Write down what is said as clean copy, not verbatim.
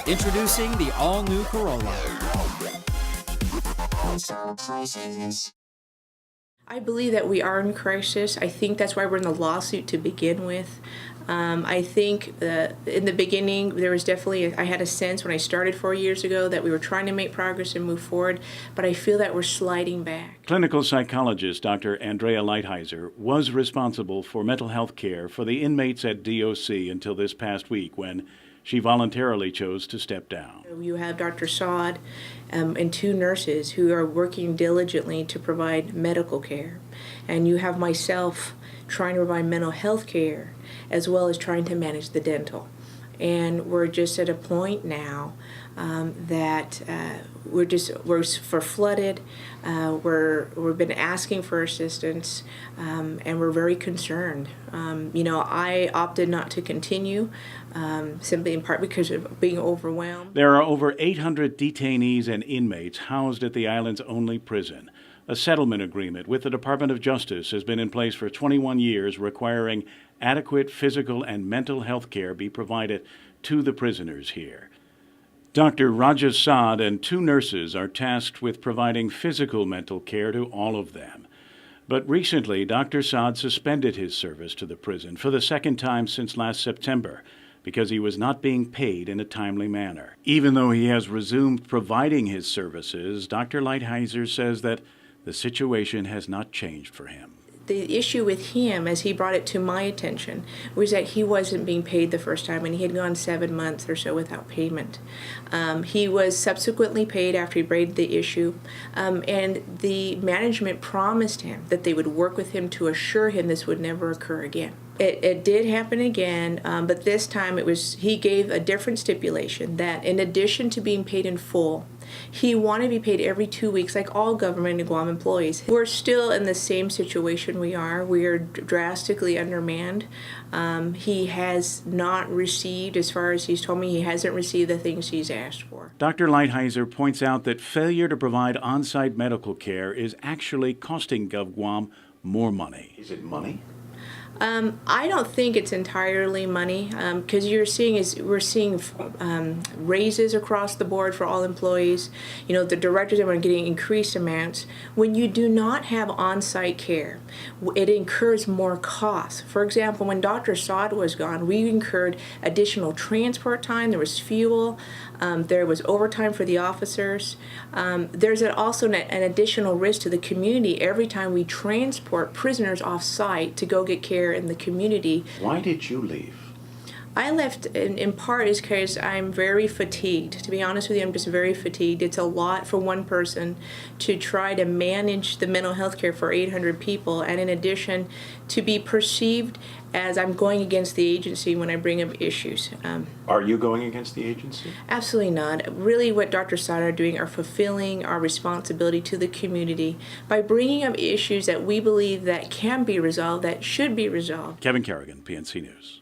Introducing the all-new Corolla. I believe that we are in crisis. I think that's why we're in the lawsuit to begin with. I think in the beginning, there was definitely, I had a sense when I started 4 years ago that we were trying to make progress and move forward, but I feel that we're sliding back. Clinical psychologist Dr. Andrea Lighthizer was responsible for mental health care for the inmates at DOC until this past week when she voluntarily chose to step down. You have Dr. Saad and 2 nurses who are working diligently to provide medical care. And you have myself trying to provide mental health care as well as trying to manage the dental. And we're just at a point now that we're flooded. We've been asking for assistance, and we're very concerned. I opted not to continue, simply in part because of being overwhelmed. There are over 800 detainees and inmates housed at the island's only prison. A settlement agreement with the Department of Justice has been in place for 21 years, requiring adequate physical and mental health care be provided to the prisoners here. Dr. Raja Saad and 2 nurses are tasked with providing physical mental care to all of them. But recently, Dr. Saad suspended his service to the prison for the second time since last September because he was not being paid in a timely manner. Even though he has resumed providing his services, Dr. Lighthizer says that the situation has not changed for him. The issue with him, as he brought it to my attention, was that he wasn't being paid the first time, and he had gone 7 months or so without payment. He was subsequently paid after he raised the issue, and the management promised him that they would work with him to assure him this would never occur again. It did happen again, but this time he gave a different stipulation that in addition to being paid in full, he wanted to be paid every 2 weeks like all government and Guam employees. We're still in the same situation we are. We are drastically undermanned. He has not received, as far as he's told me, he hasn't received the things he's asked for. Dr. Lighthizer points out that failure to provide on-site medical care is actually costing GovGuam more money. Is it money? I don't think it's entirely money, because we're seeing raises across the board for all employees. The directors are getting increased amounts. When you do not have on-site care, it incurs more costs. For example, when Dr. Saad was gone, we incurred additional transport time. There was fuel. There was overtime for the officers. There's also an additional risk to the community every time we transport prisoners off-site to go get care in the community. Why did you leave? I left in part is because I'm very fatigued. To be honest with you, I'm just very fatigued. It's a lot for one person to try to manage the mental health care for 800 people, and in addition, to be perceived as I'm going against the agency when I bring up issues. Are you going against the agency? Absolutely not. Really, what Dr. Saad are doing are fulfilling our responsibility to the community by bringing up issues that we believe that can be resolved, that should be resolved. Kevin Kerrigan, PNC News.